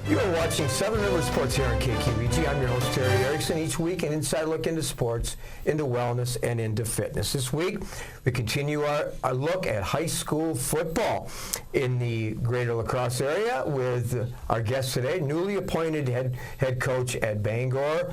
You are watching Southern River Sports here on KQEG. I'm your host, Terry Erickson. Each week, an inside look into sports, into wellness, and into fitness. This week, we continue our look at high school football in the greater La Crosse area with our guest today, newly appointed head coach at Bangor.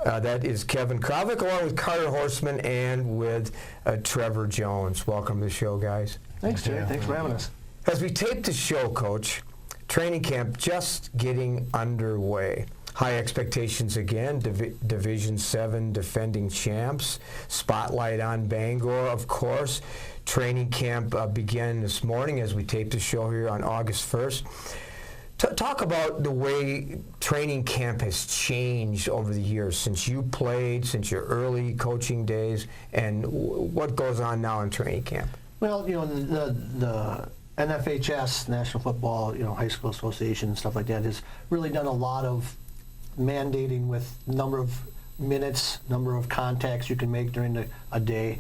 That is Kevin Kravik, along with Carter Horstman and with Trevor Jones. Welcome to the show, guys. Thanks, Terry. Thanks for having us. As we tape the show, Coach, training camp just getting underway. High expectations again, Division 7 defending champs. Spotlight on Bangor, of course. Training camp began this morning as we tape the show here on August 1st. Talk about the way training camp has changed over the years since you played, since your early coaching days, and what goes on now in training camp. Well, you know, the NFHS, National Football, High School Association, stuff like that, has really done a lot of mandating with number of minutes, number of contacts you can make during a day.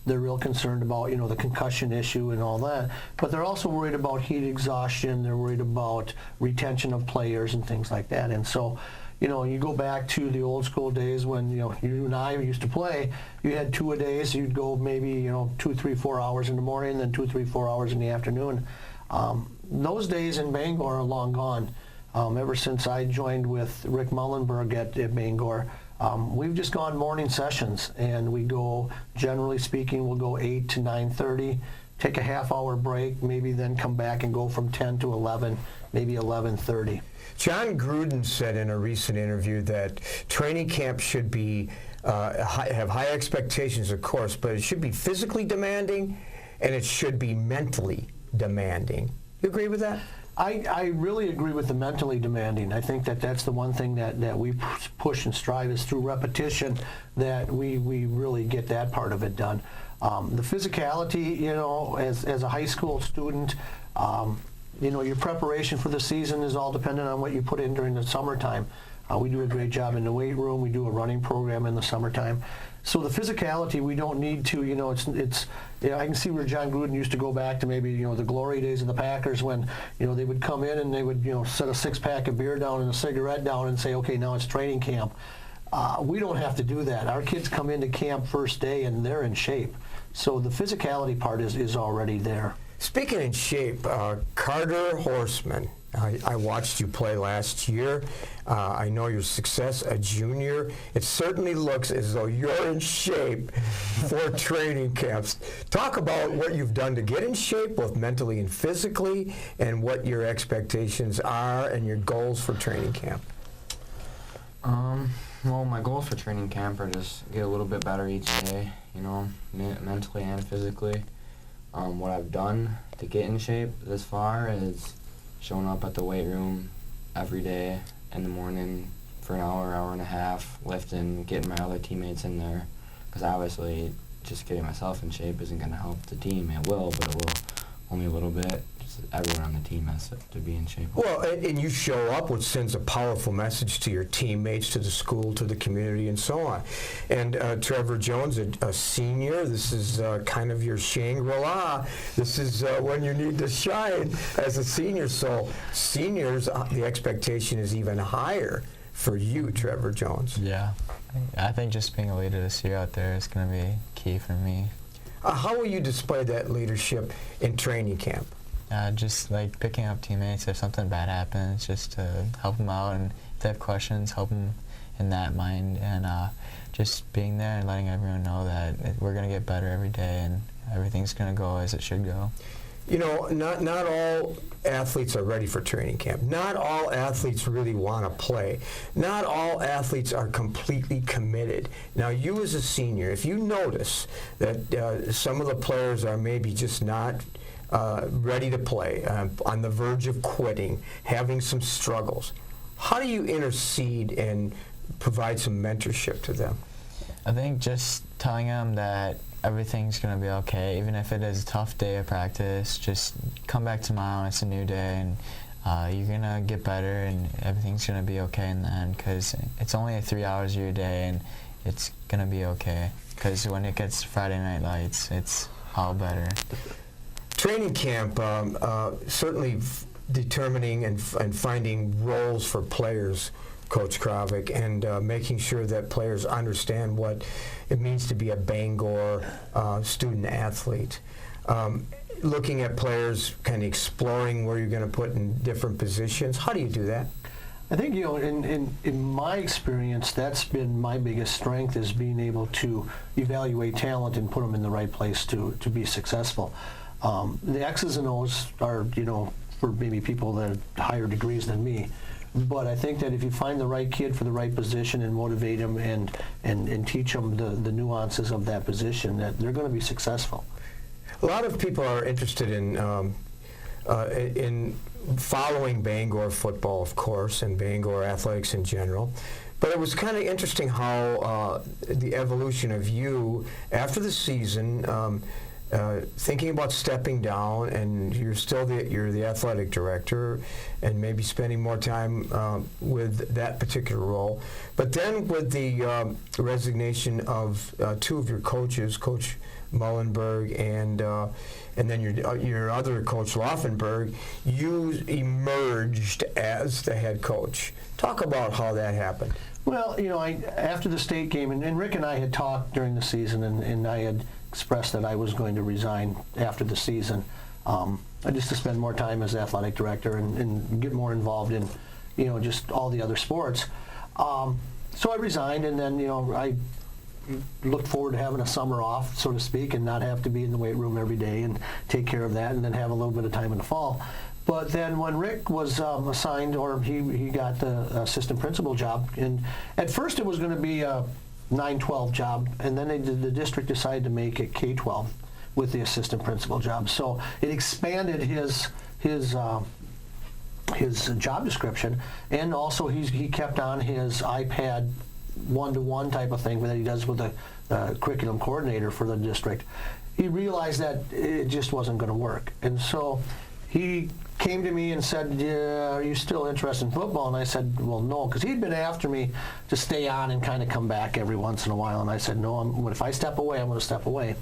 They're real concerned about, the concussion issue and all that. But they're also worried about heat exhaustion. They're worried about retention of players and things like that. And so, you go back to the old school days when, you and I used to play, you had 2-a-days, you'd go maybe, 2, 3, 4 hours in the morning, then 2, 3, 4 hours in the afternoon. Those days in Bangor are long gone. Ever since I joined with Rick Mullenberg at Bangor, we've just gone morning sessions, and we go, generally speaking, we'll go 8 to 9:30, take a half-hour break, maybe then come back and go from 10 to 11, maybe 11:30. John Gruden said in a recent interview that training camp should be have high expectations, of course, but it should be physically demanding and it should be mentally demanding. You agree with that? I really agree with the mentally demanding. I think that's the one thing that we push and strive is through repetition that we really get that part of it done. The physicality, as a high school student, your preparation for the season is all dependent on what you put in during the summertime. We do a great job in the weight room. We do a running program in the summertime. So the physicality, we don't need to, I can see where John Gruden used to go back to maybe, the glory days of the Packers when, they would come in and they would, set a 6-pack of beer down and a cigarette down and say, okay, now it's training camp. We don't have to do that. Our kids come into camp first day and they're in shape. So the physicality part is already there. Speaking in shape, Carter Horstman, I watched you play last year. I know your success, a junior. It certainly looks as though you're in shape for training camps. Talk about what you've done to get in shape, both mentally and physically, and what your expectations are and your goals for training camp. Well, my goals for training camp are just get a little bit better each day, mentally and physically. What I've done to get in shape this far is showing up at the weight room every day in the morning for an hour and a half, lifting, getting my other teammates in there. Because obviously, just getting myself in shape isn't going to help the team. It will, but it will only a little bit. Just everyone on the team has to be in shape. Well, and you show up, which sends a powerful message to your teammates, to the school, to the community, and so on. And Trevor Jones, a senior, this is kind of your Shangri-La. This is when you need to shine as a senior. So seniors, the expectation is even higher for you, Trevor Jones. Yeah. I think just being a leader this year out there is going to be key for me. How will you display that leadership in training camp? Just like picking up teammates if something bad happens, just to help them out, and if they have questions, help them in that mind, and just being there and letting everyone know that we're going to get better every day and everything's going to go as it should go. Not all athletes are ready for training camp. Not all athletes really want to play. Not all athletes are completely committed. Now, you as a senior, if you notice that some of the players are maybe just not ready to play, on the verge of quitting, having some struggles, how do you intercede and provide some mentorship to them? I think just telling them that everything's going to be okay, even if it is a tough day of practice. Just come back tomorrow and it's a new day, and you're going to get better and everything's going to be okay in the end, because it's only 3 hours of your day and it's going to be okay, because when it gets to Friday Night Lights, it's all better. Training camp, certainly determining and finding roles for players, Coach Kravik, and making sure that players understand what it means to be a Bangor student athlete. Looking at players, kind of exploring where you're going to put in different positions. How do you do that? I think, in my experience, that's been my biggest strength, is being able to evaluate talent and put them in the right place to be successful. The X's and O's are, for maybe people that have higher degrees than me. But I think that if you find the right kid for the right position and motivate them and teach them the nuances of that position, that they're going to be successful. A lot of people are interested in following Bangor football, of course, and Bangor athletics in general. But it was kind of interesting how the evolution of you after the season, thinking about stepping down, and you're the athletic director, and maybe spending more time with that particular role. But then with the resignation of two of your coaches, Coach Mullenberg and then your other coach, Laufenberg, you emerged as the head coach. Talk about how that happened. Well, after the state game, and Rick and I had talked during the season, and I had expressed that I was going to resign after the season, just to spend more time as athletic director and get more involved in, just all the other sports. So I resigned, and then, I looked forward to having a summer off, so to speak, and not have to be in the weight room every day and take care of that, and then have a little bit of time in the fall. But then when Rick was assigned, or he got the assistant principal job, and at first it was going to be a 9-12 job, and then the district decided to make it K-12 with the assistant principal job. So it expanded his job description, and also he kept on his iPad one-to-one type of thing that he does with the curriculum coordinator for the district. He realized that it just wasn't going to work, and so he came to me and said, are you still interested in football? And I said, well, no, because he'd been after me to stay on and kind of come back every once in a while, and I said, no, if I step away, I'm going to step away.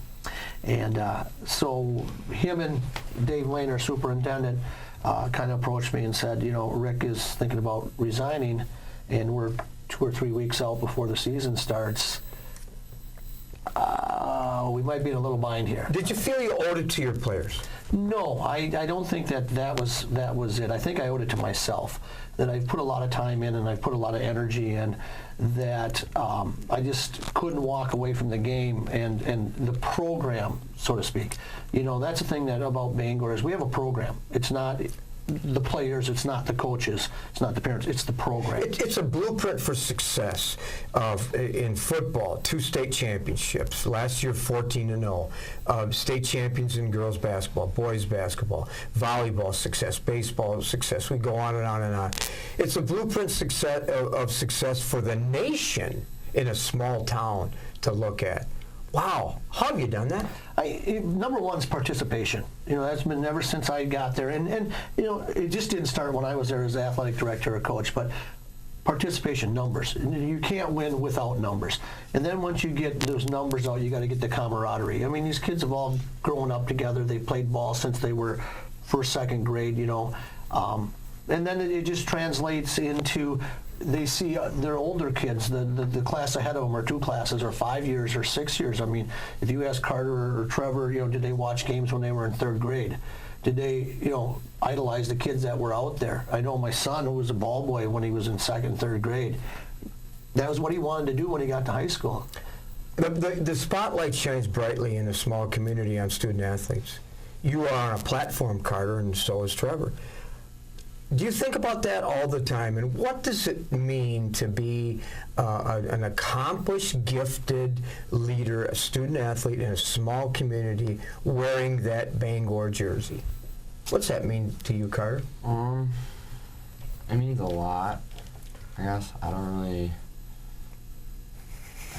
And so him and Dave Lane, our superintendent, kind of approached me and said, Rick is thinking about resigning, and we're 2 or 3 weeks out before the season starts. We might be in a little bind here. Did you feel you owed it to your players? No, I don't think that was it. I think I owed it to myself, that I've put a lot of time in and I've put a lot of energy in, that I just couldn't walk away from the game and the program, so to speak. That's the thing about Bangor is we have a program. It's not the players, it's not the coaches, it's not the parents, it's the program. It's a blueprint for success in football. 2 state championships. Last year, 14-0. State champions in girls basketball, boys basketball, volleyball success, baseball success. We go on and on and on. It's a blueprint of success for the nation in a small town to look at. Wow, how have you done that? Number one is participation. That's been ever since I got there. And it just didn't start when I was there as athletic director or coach, but participation, numbers. You can't win without numbers. And then once you get those numbers out, you got to get the camaraderie. I mean, these kids have all grown up together. They played ball since they were first, second grade, and then it just translates into, they see their older kids, the class ahead of them, or 2 classes, or 5 years, or 6 years. I mean, if you ask Carter or Trevor, did they watch games when they were in 3rd grade? Did they, idolize the kids that were out there? I know my son, who was a ball boy when he was in 2nd, 3rd grade, that was what he wanted to do when he got to high school. The spotlight shines brightly in a small community on student athletes. You are on a platform, Carter, and so is Trevor. Do you think about that all the time? And what does it mean to be an accomplished, gifted leader, a student athlete in a small community wearing that Bangor jersey? What's that mean to you, Carter? It means a lot. I guess I don't really.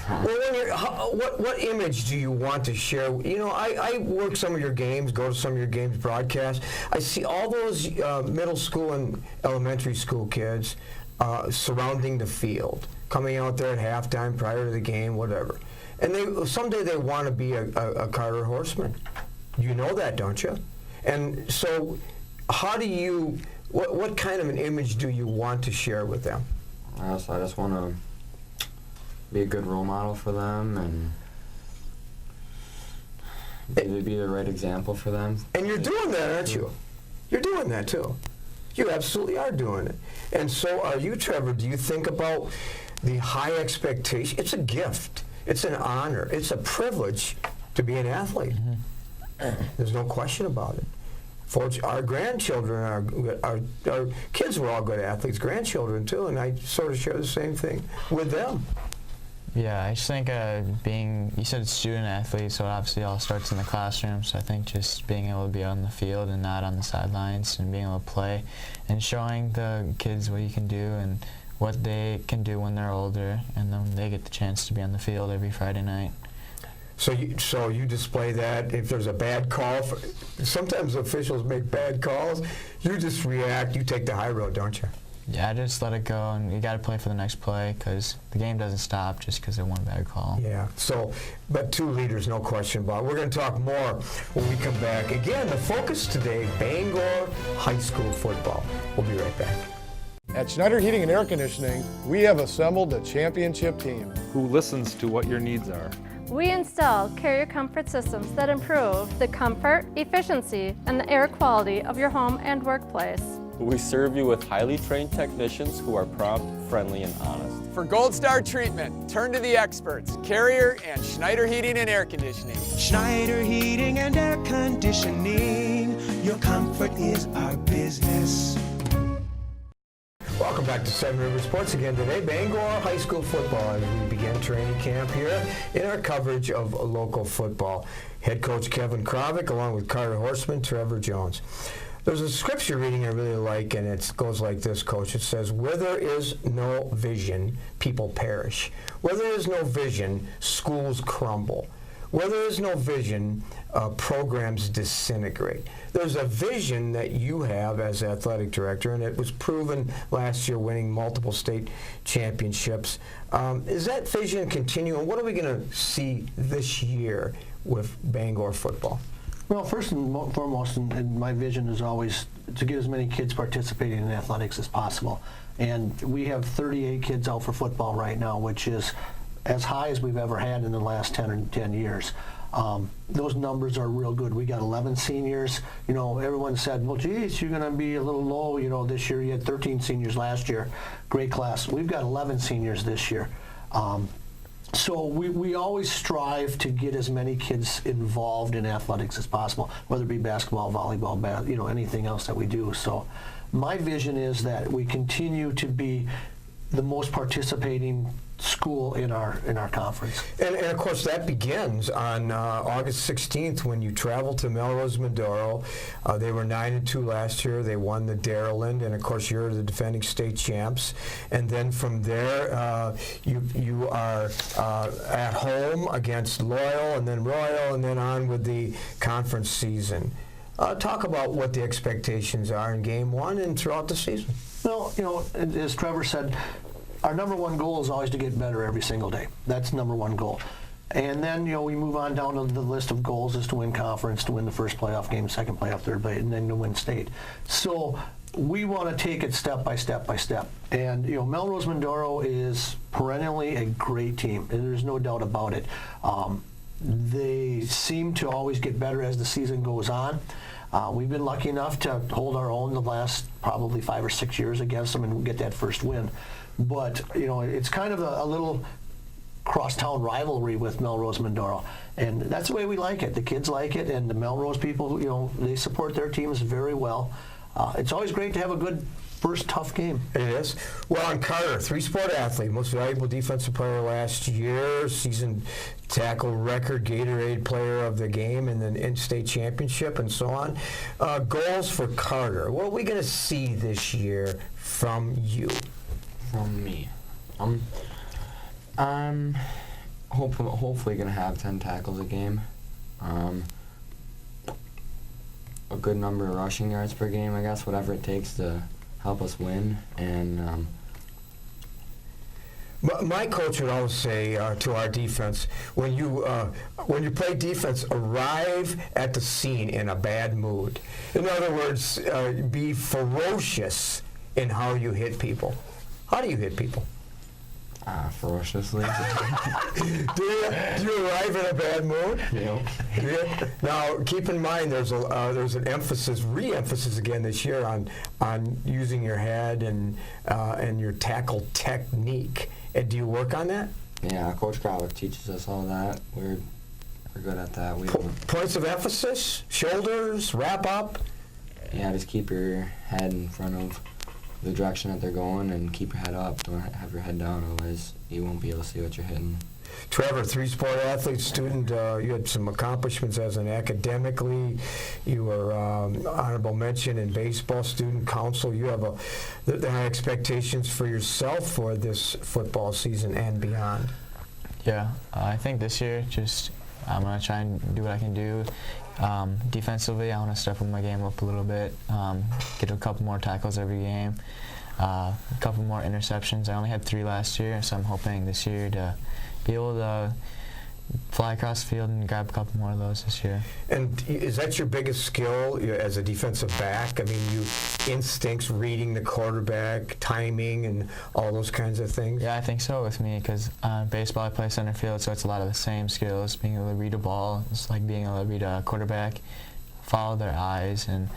Well, what image do you want to share? I work some of your games, go to some of your games broadcast. I see all those middle school and elementary school kids surrounding the field, coming out there at halftime, prior to the game, whatever. And someday they want to be a Carter Horstman. You know that, don't you? And so how do you What kind of an image do you want to share with them? I just want to be a good role model for them and be the right example for them. And you're doing that, aren't you? You're doing that too. You absolutely are doing it. And so are you, Trevor. Do you think about the high expectation? It's a gift. It's an honor. It's a privilege to be an athlete. There's no question about it. Our grandchildren, our kids were all good athletes, grandchildren too, and I sort of share the same thing with them. Yeah, I just think you said it's student athlete, so it obviously all starts in the classroom, so I think just being able to be on the field and not on the sidelines and being able to play and showing the kids what you can do and what they can do when they're older, and then they get the chance to be on the field every Friday night. So you display that. If there's a bad call, sometimes officials make bad calls. You just react. You take the high road, don't you? Yeah, I just let it go, and you got to play for the next play because the game doesn't stop just because of one bad call. Yeah. So, but two leaders, no question about it. We're going to talk more when we come back. Again, the focus today: Bangor High School football. We'll be right back. At Schneider Heating and Air Conditioning, we have assembled a championship team who listens to what your needs are. We install carrier comfort systems that improve the comfort, efficiency, and the air quality of your home and workplace. We serve you with highly trained technicians who are prompt, friendly, and honest. For Gold Star treatment, turn to the experts, Carrier and Schneider Heating and Air Conditioning. Schneider Heating and Air Conditioning, your comfort is our business. Welcome back to Seven Rivers Sports again today. Bangor High School football as we begin training camp here in our coverage of local football. Head Coach Kevin Kravik along with Carter Horstman, Trevor Jones. There's a scripture reading I really like, and it goes like this, Coach. It says, where there is no vision, people perish. Where there is no vision, schools crumble. Where there is no vision, programs disintegrate. There's a vision that you have as athletic director, and it was proven last year winning multiple state championships. Is that vision continuing? What are we going to see this year with Bangor football? Well, first and foremost, and my vision is always to get as many kids participating in athletics as possible. And we have 38 kids out for football right now, which is as high as we've ever had in the last 10 years. Those numbers are real good. We got 11 seniors. You know, everyone said, well, geez, you're going to be a little low. You know, this year you had 13 seniors last year. Great class. We've got 11 seniors this year. So we always strive to get as many kids involved in athletics as possible, whether it be basketball, volleyball, you know, anything else that we do. So my vision is that we continue to be the most participating school in our conference. And of course that begins on August 16th when you travel to Melrose Medoro. They were 9-2 last year. They won the Dairyland, and of course you're the defending state champs. And then from there you are at home against Loyal, and then Royal, and then on with the conference season. Talk about what the expectations are in game one and throughout the season. Well, you know, as Trevor said, our number one goal is always to get better every single day. That's number one goal. And then, you know, we move on down to the list of goals is to win conference, to win the first playoff game, second playoff, third playoff, and then to win state. So we want to take it step by step by step. And, you know, Melrose Medoro is perennially a great team, and there's no doubt about it. They seem to always get better as the season goes on. We've been lucky enough to hold our own the last probably 5 or 6 years against them and get that first win. But, you know, it's kind of a little crosstown rivalry with Melrose Medoro. And that's the way we like it. The kids like it, and the Melrose people, you know, they support their teams very well. It's always great to have a good first tough game. It is. Well, and Carter, three-sport athlete, most valuable defensive player last year, season tackle record, Gatorade player of the game, and then in-state championship, and so on. Goals for Carter. What are we going to see this year from you? From me, I'm hopefully gonna have 10 tackles a game, a good number of rushing yards per game, I guess, whatever it takes to help us win. And My coach would always say to our defense, when you play defense, arrive at the scene in a bad mood. In other words, be ferocious in how you hit people. How do you hit people? Ferociously. Do you arrive in a bad mood? Yeah. Now, keep in mind, there's an emphasis, re-emphasis again this year on using your head and your tackle technique. And do you work on that? Yeah, Coach Kravik teaches us all that. We're good at that. Points of emphasis, shoulders, wrap up. Yeah, just keep your head in front of the direction that they're going and keep your head up. Don't have your head down, otherwise you won't be able to see what you're hitting. Trevor, three-sport athlete, student. You had some accomplishments as an academically. You were honorable mention in baseball, student council. You have the high expectations for yourself for this football season and beyond. Yeah, I think this year I'm going to try and do what I can do. Defensively, I want to step my game up a little bit, get a couple more tackles every game, a couple more interceptions. I only had 3 last year, so I'm hoping this year to be able to fly across the field and grab a couple more of those this year. And is that your biggest skill as a defensive back? I mean, instincts, reading the quarterback, timing, and all those kinds of things? Yeah, I think so with me, because baseball I play center field, so it's a lot of the same skills. Being able to read a ball, it's like being able to read a quarterback, follow their eyes, and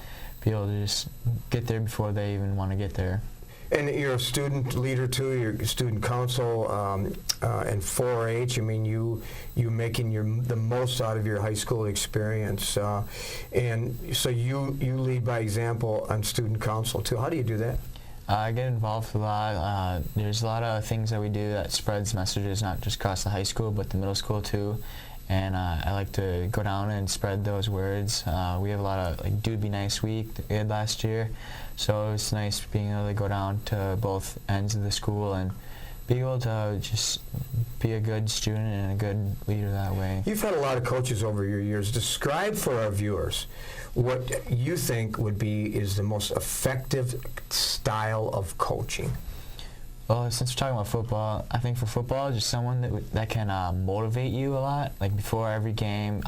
be able to just get there before they even want to get there. And you're a student leader too. You're student council and 4-H. I mean, you making the most out of your high school experience, and so you lead by example on student council too. How do you do that? I get involved a lot. There's a lot of things that we do that spreads messages, not just across the high school, but the middle school too. And I like to go down and spread those words. We have a lot of Dude Be Nice Week we had last year. So it was nice being able to go down to both ends of the school and be able to just be a good student and a good leader that way. You've had a lot of coaches over your years. Describe for our viewers what you think is the most effective style of coaching. Well, since we're talking about football, I think for football, just someone that can motivate you a lot. Like before every game,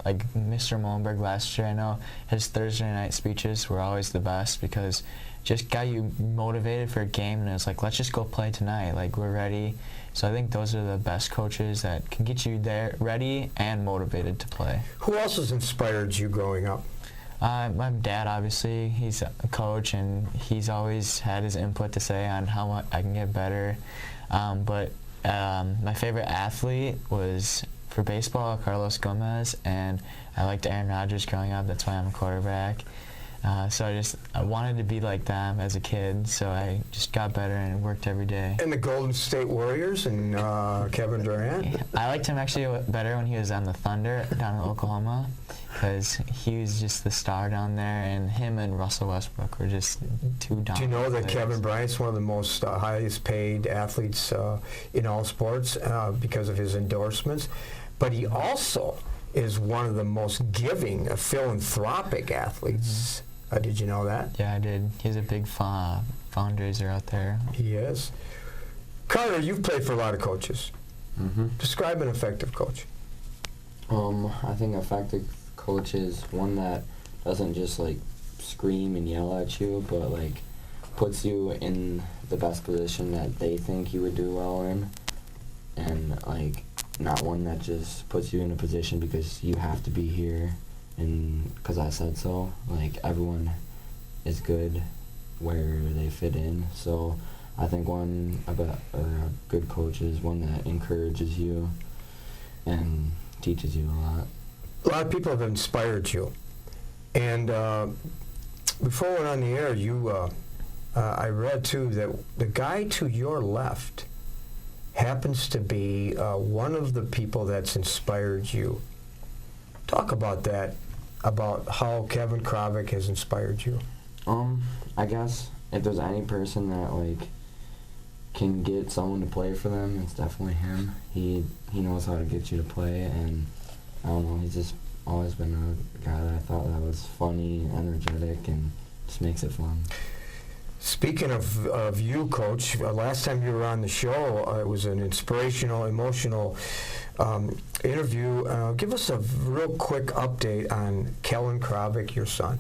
like Mr. Mullenberg last year, I know his Thursday night speeches were always the best because just got you motivated for a game, and it was like, let's just go play tonight. Like, we're ready. So I think those are the best coaches that can get you there ready and motivated to play. Who else has inspired you growing up? My dad, obviously, he's a coach, and he's always had his input to say on how I can get better. But my favorite athlete was, for baseball, Carlos Gomez, and I liked Aaron Rodgers growing up. That's why I'm a quarterback. So I wanted to be like them as a kid, so I just got better and worked every day. And the Golden State Warriors and Kevin Durant? I liked him actually better when he was on the Thunder down in Oklahoma, because he was just the star down there, and him and Russell Westbrook were just too dominant. Do you know that players. Kevin Bryant's one of the most highest paid athletes in all sports because of his endorsements? But he also is one of the most giving, philanthropic athletes. Did you know that? Yeah, I did. He's a big fundraiser out there. He is. Carter, you've played for a lot of coaches. Mm-hmm. Describe an effective coach. I think effective coach is one that doesn't just scream and yell at you, but puts you in the best position that they think you would do well in, and not one that just puts you in a position because you have to be here and because I said so. Everyone is good where they fit in. So I think a good coach is one that encourages you and teaches you a lot. A lot of people have inspired you. And before we went on the air, I read too that the guy to your left happens to be one of the people that's inspired you. Talk about that, about how Kevin Kravik has inspired you. I guess if there's any person that can get someone to play for them, it's definitely him. He knows how to get you to play, and I don't know, he's just always been a guy that I thought that was funny, energetic, and just makes it fun. Speaking of you, Coach, last time you were on the show, it was an inspirational, emotional interview. Give us a real quick update on Kevin Kravik, your son.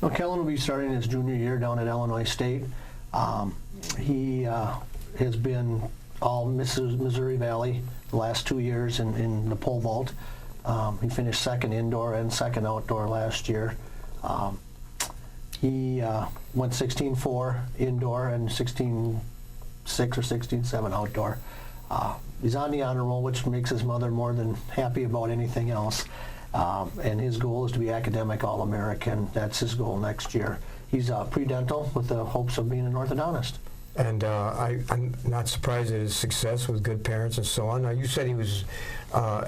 Well, Kellen will be starting his junior year down at Illinois State. He has been all Missouri Valley the last 2 years in the pole vault. He finished second indoor and second outdoor last year. He went 16.4 indoor and 16.6 or 16.7 outdoor. He's on the honor roll, which makes his mother more than happy about anything else. And his goal is to be academic All-American. That's his goal next year. He's pre-dental with the hopes of being an orthodontist. And I'm not surprised at his success with good parents and so on. Now, you said he was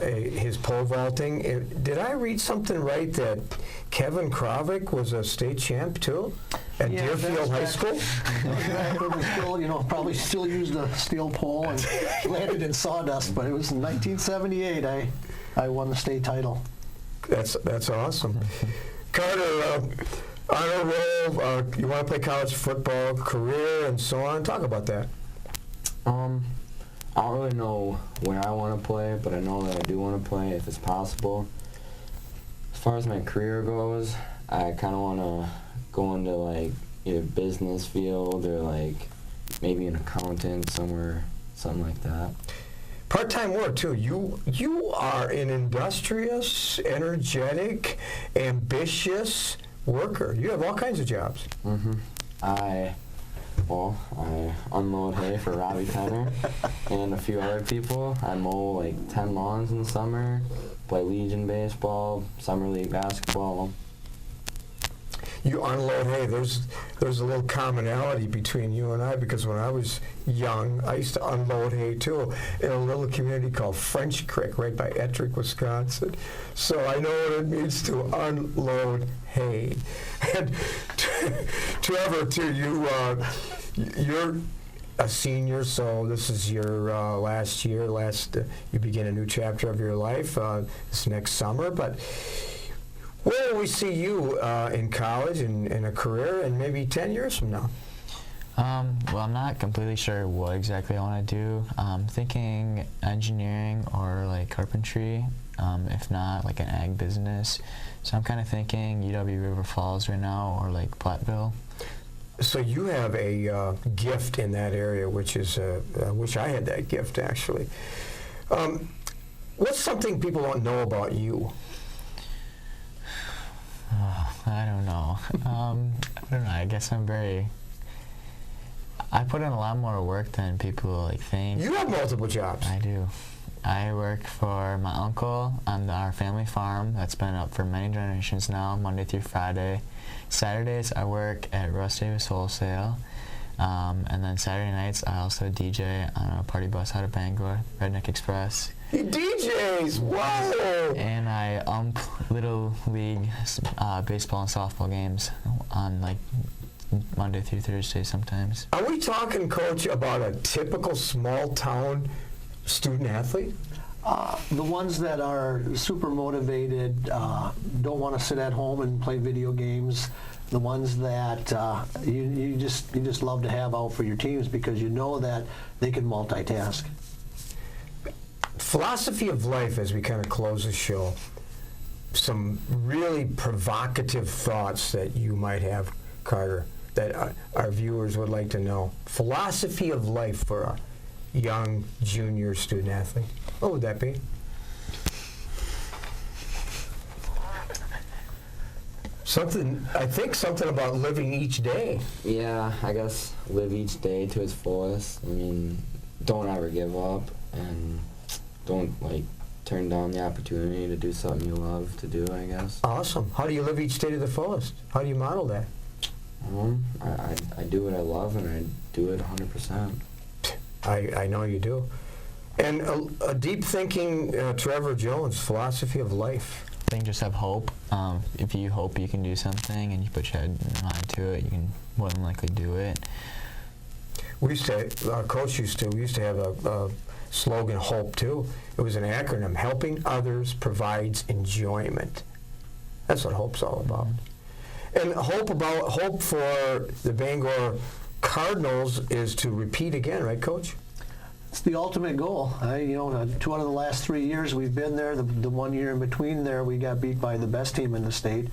his pole vaulting. Did I read something right that Kevin Kravik was a state champ too at Deerfield High School? Still, probably still used a steel pole and landed in sawdust, but it was in 1978 I won the state title. That's awesome. Carter, honor roll, you want to play college football, career, and so on. Talk about that. I don't really know where I want to play, but I know that I do want to play if it's possible. As far as my career goes, I kind of want to go into like either business field or like maybe an accountant somewhere, something like that. Part-time work too. You are an industrious, energetic, ambitious worker. You have all kinds of jobs. Mm-hmm. I unload hay for Robbie Tenner and a few other people. I mow like 10 lawns in the summer, play Legion baseball, summer league basketball. You unload hay. There's a little commonality between you and I, because when I was young, I used to unload hay too in a little community called French Creek right by Ettrick, Wisconsin. So I know what it means to unload hay. And Trevor, too, you're a senior, so this is your last year. You begin a new chapter of your life this next summer, but where will we see you in college and in a career and maybe 10 years from now? Well, I'm not completely sure what exactly I want to do. I'm thinking engineering or like carpentry, if not like an ag business. So I'm kind of thinking UW River Falls right now or like Platteville. So you have a gift in that area, which is, I wish I had that gift actually. What's something people don't know about you? I don't know. I don't know. I guess I put in a lot more work than people like think. You have multiple jobs. I do. I work for my uncle on our family farm that's been up for many generations now, Monday through Friday. Saturdays I work at Russ Davis Wholesale. And then Saturday nights I also DJ on a party bus out of Bangor, Redneck Express. He DJs! Wow! And I Little League baseball and softball games on like Monday through Thursday sometimes. Are we talking, Coach, about a typical small town student athlete? The ones that are super motivated, don't want to sit at home and play video games. The ones that you just love to have out for your teams because you know that they can multitask. Philosophy of life, as we kind of close the show, some really provocative thoughts that you might have, Carter, that our viewers would like to know. Philosophy of life for a young junior student athlete. What would that be? Something about living each day. Yeah, I guess live each day to its fullest. I mean, don't ever give up, and don't turn down the opportunity to do something you love to do, I guess. Awesome. How do you live each day to the fullest? How do you model that? I do what I love, and I do it 100%. I know you do. And a deep thinking Trevor Jones, philosophy of life. I think just have hope. If you hope you can do something and you put your head and mind to it, you can more than likely do it. We used to, our coach used to have a slogan, HOPE, too. It was an acronym, helping others provides enjoyment. That's what HOPE's all about. And hope for the Bangor Cardinals is to repeat again, right, Coach? It's the ultimate goal. 2 out of the last 3 years we've been there. The 1 year in between there, we got beat by the best team in the state.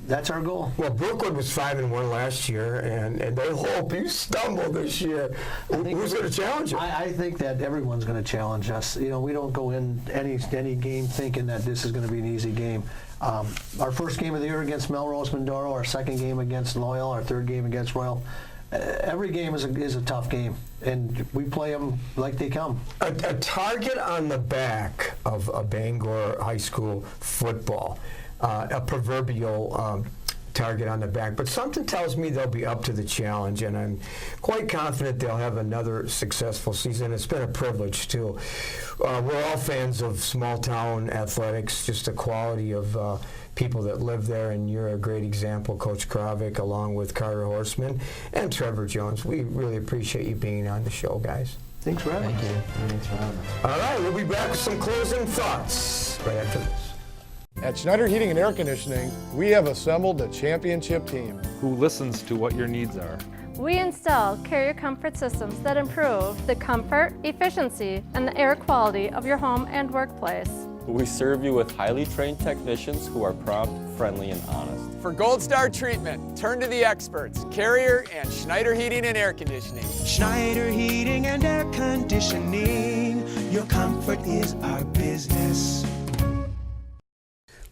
That's our goal. Well, Brookwood was 5-1 last year, and they hope you stumble this year. Who's going to challenge you? I think that everyone's going to challenge us. We don't go in any game thinking that this is going to be an easy game. Our first game of the year against Melrose Mindoro, our second game against Loyal, our third game against Royal. Every game is a tough game, and we play them like they come. A target on the back of a Bangor high school football, a proverbial target on the back, but something tells me they'll be up to the challenge, and I'm quite confident they'll have another successful season. It's been a privilege, too. We're all fans of small-town athletics, just the quality of people that live there, and you're a great example, Coach Kravik, along with Carter Horstman and Trevor Jones. We really appreciate you being on the show, guys. Thanks for having us. Thank you. Thanks for having us. All right, we'll be back with some closing thoughts right after this. At Schneider Heating and Air Conditioning, we have assembled a championship team. Who listens to what your needs are. We install carrier comfort systems that improve the comfort, efficiency, and the air quality of your home and workplace. We serve you with highly trained technicians who are prompt, friendly, and honest. For Gold Star treatment, turn to the experts, Carrier and Schneider Heating and Air Conditioning. Schneider Heating and Air Conditioning. Your comfort is our business.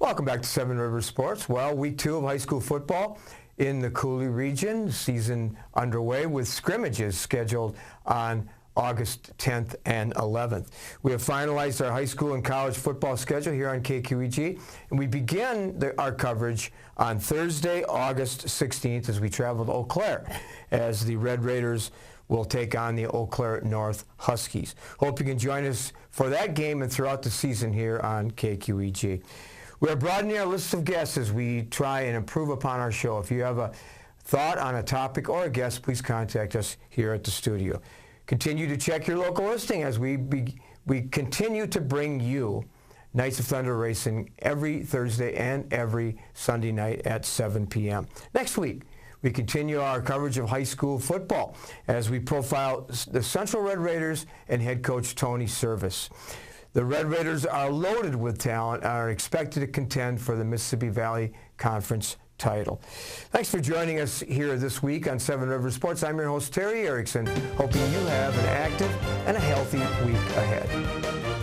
Welcome back to Seven Rivers Sports. Well, week 2 of high school football in the Cooley region. Season underway with scrimmages scheduled on August 10th and 11th. We have finalized our high school and college football schedule here on KQEG, and we begin our coverage on Thursday, August 16th as we travel to Eau Claire, as the Red Raiders will take on the Eau Claire North Huskies. Hope you can join us for that game and throughout the season here on KQEG. We are broadening our list of guests as we try and improve upon our show. If you have a thought on a topic or a guest, please contact us here at the studio. Continue to check your local listing as we continue to bring you Knights of Thunder Racing every Thursday and every Sunday night at 7 p.m. Next week, we continue our coverage of high school football as we profile the Central Red Raiders and head coach Tony Service. The Red Raiders are loaded with talent and are expected to contend for the Mississippi Valley Conference title. Thanks for joining us here this week on Seven Rivers Sports. I'm your host, Terry Erickson, hoping you have an active and a healthy week ahead.